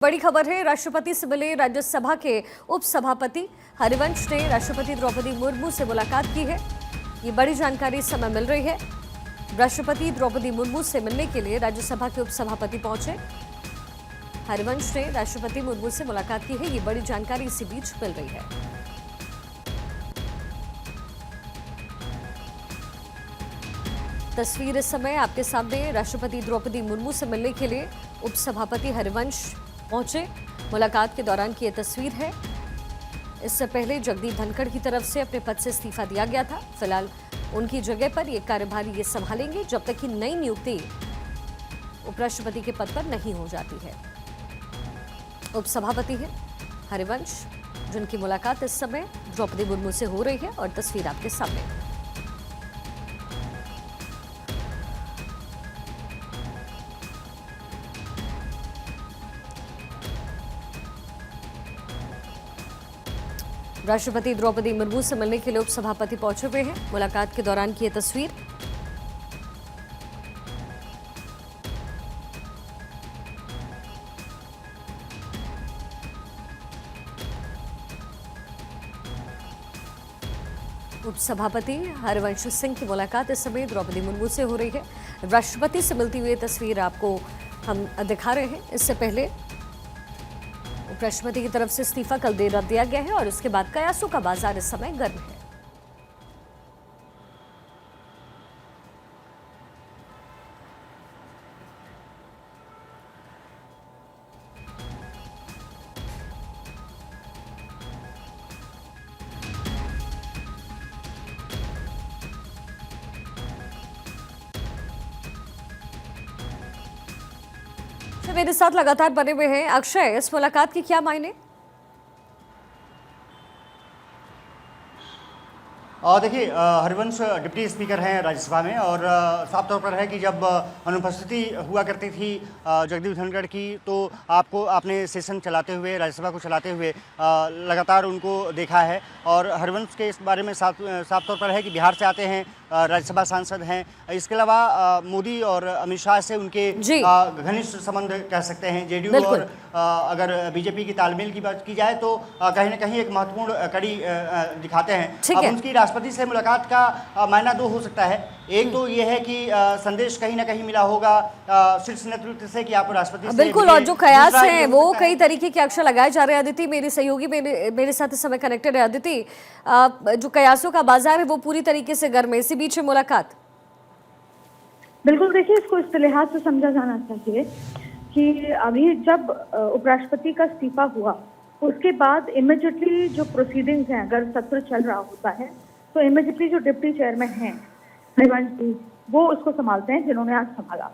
बड़ी खबर है, राष्ट्रपति से मिले राज्यसभा के उपसभापति हरिवंश ने राष्ट्रपति द्रौपदी मुर्मू से मुलाकात की है। ये बड़ी जानकारी इस समय मिल रही है। राष्ट्रपति द्रौपदी मुर्मू से मिलने के लिए राज्यसभा के उपसभापति पहुंचे। हरिवंश ने राष्ट्रपति मुर्मू से मुलाकात की है। ये बड़ी जानकारी इसी बीच मिल रही है। तस्वीर इस समय आपके सामने। राष्ट्रपति द्रौपदी मुर्मू से मिलने के लिए उपसभापति हरिवंश पहुंचे। मुलाकात के दौरान की यह तस्वीर है। इससे पहले जगदीप धनखड़ की तरफ से अपने पद से इस्तीफा दिया गया था। फिलहाल उनकी जगह पर ये कार्यभारी ये संभालेंगे जब तक कि नई नियुक्ति उपराष्ट्रपति के पद पर नहीं हो जाती है। उपसभापति है हरिवंश, जिनकी मुलाकात इस समय द्रौपदी मुर्मू से हो रही है और तस्वीर आपके सामने। राष्ट्रपति द्रौपदी मुर्मू से मिलने के लिए उपसभापति पहुंचे हुए हैं। मुलाकात के दौरान की यह तस्वीर। उपसभापति हरिवंश सिंह की मुलाकात इस समय द्रौपदी मुर्मू से हो रही है। राष्ट्रपति से मिलती हुई तस्वीर आपको हम दिखा रहे हैं। इससे पहले उपराष्ट्रपति की तरफ से इस्तीफा कल देर रात दिया गया है और उसके बाद कयासों का बाजार इस समय गर्म है। मेरे साथ लगातार बने हुए हैं अक्षय। इस मुलाकात की क्या मायने? देखिए, हरिवंश डिप्टी स्पीकर हैं राज्यसभा में और साफ तौर पर है कि जब अनुपस्थिति हुआ करती थी जगदीप धनखड़ की, तो आपने सेशन चलाते हुए, राज्यसभा को चलाते हुए लगातार उनको देखा है। और हरिवंश के इस बारे में साफ तौर पर है कि बिहार से आते हैं, राज्यसभा सांसद हैं। इसके अलावा मोदी और अमित शाह से उनके घनिष्ठ संबंध कह सकते हैं। जेडीयू और अगर बीजेपी की तालमेल की बात की जाए तो कहीं ना कहीं एक महत्वपूर्ण कड़ी दिखाते हैं। अब उनकी राष्ट्रपति से मुलाकात का मायना दो हो सकता है। एक तो ये है कि संदेश कहीं ना कहीं मिला होगा शीर्ष नेतृत्व से कि आप राष्ट्रपति से बिल्कुल। और जो कयास हैं वो कई तरीके के अक्षर लगाए जा रहे हैं। अदिति मेरी सहयोगी मेरे साथ इस समय कनेक्टेड है। अदिति, जो कयासों का बाजार है वो पूरी तरीके से गर्म है। इसी बीच मुलाकात। बिल्कुल, देखिए, इसको इस लिहाज से समझा जाना चाहिए कि अभी जब उपराष्ट्रपति का इस्तीफा हुआ उसके बाद इमीडिएटली जो प्रोसीडिंग्स हैं, अगर सत्र चल रहा होता है तो इमीडिएटली जो डिप्टी चेयरमैन हैं हरिवंश जी, वो उसको संभालते हैं, जिन्होंने आज संभाला।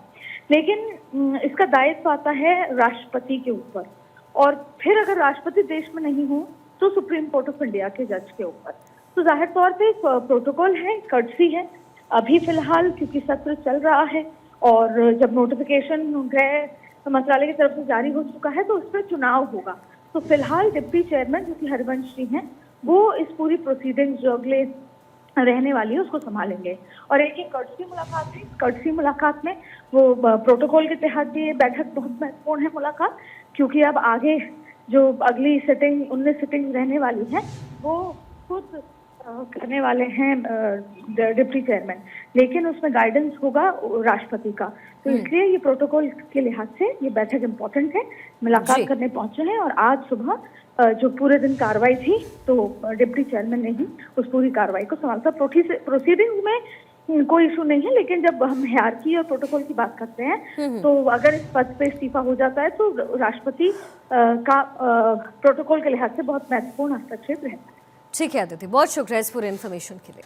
लेकिन इसका दायित्व आता है राष्ट्रपति के ऊपर, और फिर अगर राष्ट्रपति देश में नहीं हो तो सुप्रीम कोर्ट ऑफ इंडिया के जज के ऊपर। तो जाहिर तौर पे प्रोटोकॉल है, कर्टसी है। अभी फिलहाल क्योंकि सत्र चल रहा है और जब नोटिफिकेशन गृह मंत्रालय की तरफ से जारी हो चुका है तो उस पर चुनाव होगा। तो फिलहाल डिप्टी चेयरमैन जो कि हरिवंश जी हैं, वो इस पूरी प्रोसीडिंग जो अगले रहने वाली है उसको संभालेंगे। और एक कर्टसी मुलाकात है। कर्टसी मुलाकात में वो प्रोटोकॉल के तहत ये बैठक बहुत महत्वपूर्ण है मुलाकात, क्योंकि अब आगे जो अगली सिटिंग 19 सिटिंग रहने वाली है वो खुद करने वाले हैं डिप्टी चेयरमैन, लेकिन उसमें गाइडेंस होगा राष्ट्रपति का। तो इसलिए ये प्रोटोकॉल के लिहाज से ये बैठक इम्पोर्टेंट है। मुलाकात करने पहुंचे हैं और आज सुबह जो पूरे दिन कार्रवाई थी तो डिप्टी चेयरमैन ने ही उस पूरी कार्रवाई को संभाला। प्रोसीडिंग में कोई इशू नहीं है, लेकिन जब हम हायरार्की और प्रोटोकॉल की बात करते हैं तो अगर इस पद पे इस्तीफा हो जाता है तो राष्ट्रपति का प्रोटोकॉल के लिहाज से बहुत महत्वपूर्ण हस्तक्षेप रहता है। ठीक है अदिति, बहुत शुक्रिया इस पूरे इन्फॉर्मेशन के लिए।